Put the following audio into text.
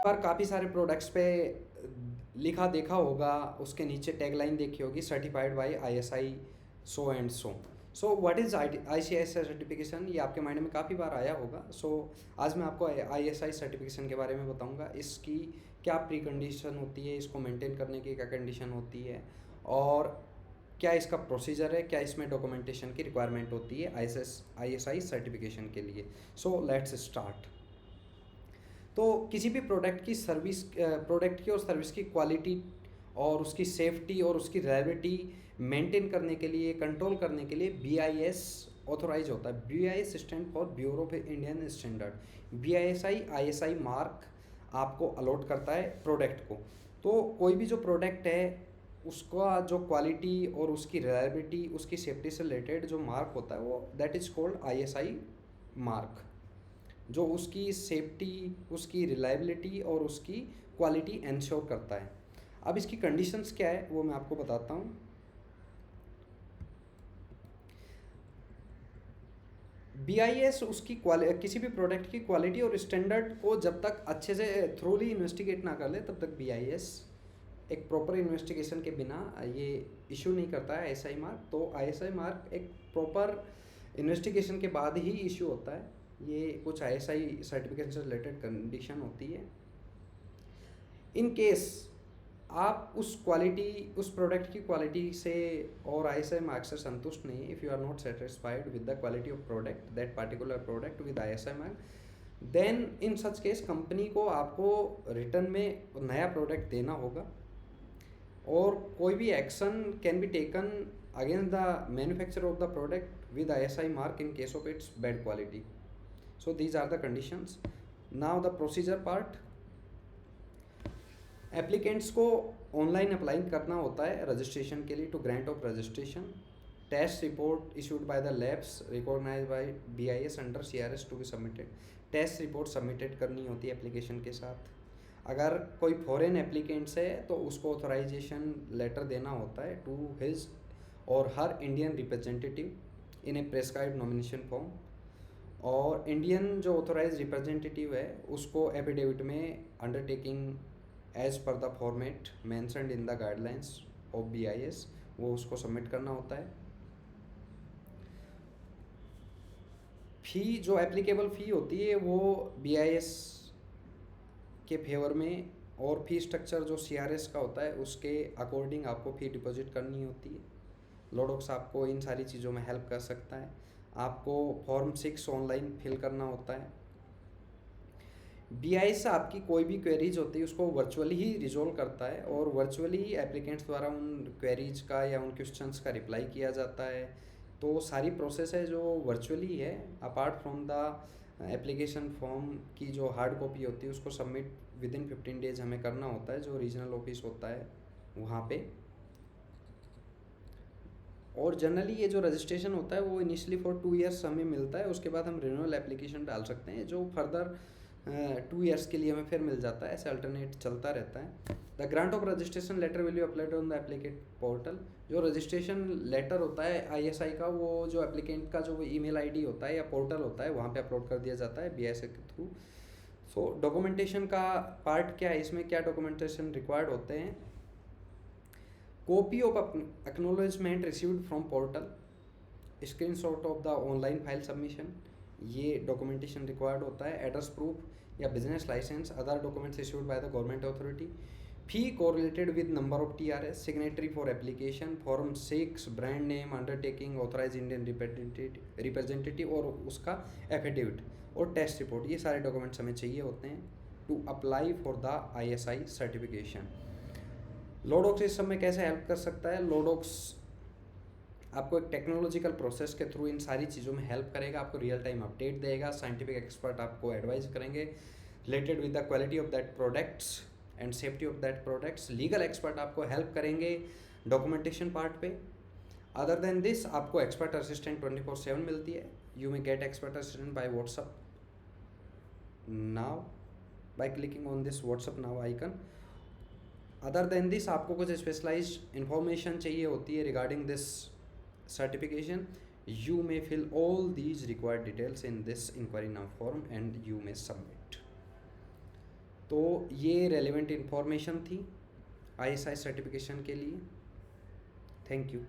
पर काफ़ी सारे प्रोडक्ट्स पे लिखा देखा होगा, उसके नीचे टैगलाइन देखी होगी, certified by ISI so and so. So what is ICSI certification, ये आपके माइंड में काफ़ी बार आया होगा। सो आज मैं आपको आईएसआई सर्टिफिकेशन के बारे में बताऊंगा, इसकी क्या प्री कंडीशन होती है, इसको मेंटेन करने की क्या कंडीशन होती है, और क्या इसका प्रोसीजर है, क्या इसमें डॉक्यूमेंटेशन की रिक्वायरमेंट होती है आईएसआई सर्टिफिकेशन के लिए। So let's start. तो किसी भी प्रोडक्ट की और सर्विस की क्वालिटी और उसकी सेफ्टी और उसकी रिलायबिलिटी मेंटेन करने के लिए, कंट्रोल करने के लिए बीआईएस ऑथोराइज होता है। BIS stand for bureau of Indian standard. बीआईएसआई आईएसआई मार्क आपको अलॉट करता है प्रोडक्ट को। तो कोई भी जो प्रोडक्ट है उसका जो क्वालिटी और उसकी रिलायबिलिटी, उसकी सेफ्टी से रिलेटेड जो मार्क होता है वो that is called ISI mark, जो उसकी सेफ्टी, उसकी रिलायबिलिटी और उसकी क्वालिटी इंश्योर करता है। अब इसकी कंडीशंस क्या है वो मैं आपको बताता हूँ। बीआईएस उसकी किसी भी प्रोडक्ट की क्वालिटी और स्टैंडर्ड को जब तक अच्छे से थ्रोली इन्वेस्टिगेट ना कर ले तब तक बीआईएस एक प्रॉपर इन्वेस्टिगेशन के बिना ये इशू नहीं करता है आईएसआई मार्क। तो आईएसआई मार्क एक प्रॉपर इन्वेस्टिगेशन के बाद ही इशू होता है। ये कुछ आईएसआई सर्टिफिकेशन से रिलेटेड कंडीशन होती है। इन केस आप उस प्रोडक्ट की क्वालिटी से और आईएसआई मार्क से संतुष्ट नहीं, if you are not satisfied with the quality of product, that particular product with ISI mark, then in such case company को आपको रिटर्न में नया प्रोडक्ट देना होगा, और कोई भी action can be taken against the manufacture of the product with ISI mark in case of its bad quality. So these are the conditions. Now the procedure part. Applicants को online apply करना होता है registration के लिए, to grant of registration. Test report issued by the labs recognise by BIS under CRS to be submitted. Test report submitted करनी होती है application के साथ। अगर कोई फॉरेन एप्लीकेंट्स है तो उसको ऑथराइजेशन लेटर देना होता है to his or her Indian representative in a prescribed nomination form. और इंडियन जो ऑथोराइज रिप्रेजेंटेटिव है उसको एफिडेविट में undertaking as per the format mentioned in the guidelines of BIS वो उसको सबमिट करना होता है। फ़ी जो एप्लीकेबल फ़ी होती है वो बीआईएस के फेवर में, और फी स्ट्रक्चर जो सीआरएस का होता है उसके अकॉर्डिंग आपको फ़ी डिपॉजिट करनी होती है। लोडोक्स आपको इन सारी चीज़ों में हेल्प कर सकता है। आपको फॉर्म 6 ऑनलाइन फिल करना होता है। बीआईएस से आपकी कोई भी क्वेरीज होती है उसको वर्चुअली ही रिजोल्व करता है, और वर्चुअली ही एप्लीकेंट्स द्वारा उन क्वेरीज का या उन क्वेश्चंस का रिप्लाई किया जाता है। तो सारी प्रोसेस है जो वर्चुअली है, apart from the application form की जो हार्ड कॉपी होती है उसको सबमिट विद इन 15 डेज हमें करना होता है जो रीजनल ऑफिस होता है वहाँ पे। और जनरली ये जो रजिस्ट्रेशन होता है वो इनिशियली फॉर 2 ईयर्स हमें मिलता है, उसके बाद हम रिन्यूअल एप्लीकेशन डाल सकते हैं जो फर्दर 2 ईयर्स के लिए हमें फिर मिल जाता है। ऐसे अल्टरनेट चलता रहता है। The grant of registration letter will you applied on the applicant portal. जो रजिस्ट्रेशन लेटर होता है आईएसआई का वो जो एप्लीकेंट का जो ईमेल आईडी होता है या पोर्टल होता है वहाँ पे अपलोड कर दिया जाता है बीआईएस के थ्रू। सो डॉक्यूमेंटेशन का पार्ट क्या है, इसमें क्या डॉक्यूमेंटेशन रिक्वायर्ड होते हैं। Copy of acknowledgement received from portal, screenshot of the online file submission, ये डॉक्यूमेंटेशन रिक्वायर्ड होता है। एड्रेस प्रूफ या business licence, other documents issued by the government authority. Fee correlated with number of TRS, signatory for application, form 6 brand name, undertaking, authorise Indian representative और उसका affidavit और test report, ये सारे documents हमें चाहिए होते हैं to apply for the ISI certification. लोडोक्स इस सब में कैसे हेल्प कर सकता है। लोडोक्स आपको एक टेक्नोलॉजिकल प्रोसेस के थ्रू इन सारी चीज़ों में हेल्प करेगा, आपको रियल टाइम अपडेट देगा, साइंटिफिक एक्सपर्ट आपको एडवाइस करेंगे related with the quality of that products and safety of that products. Legal expert आपको हेल्प करेंगे डॉक्यूमेंटेशन पार्ट पे। अदर देन दिस आपको एक्सपर्ट असिस्टेंट 24/7 मिलती है। You may get expert assistant by WhatsApp now by clicking on this WhatsApp now icon. Other than this आपको कुछ specialise information चाहिए होती है regarding this certification. You may fill all these required details in this inquiry now form and you may submit. तो ये relevant information थी ISI certification के लिए। Thank you.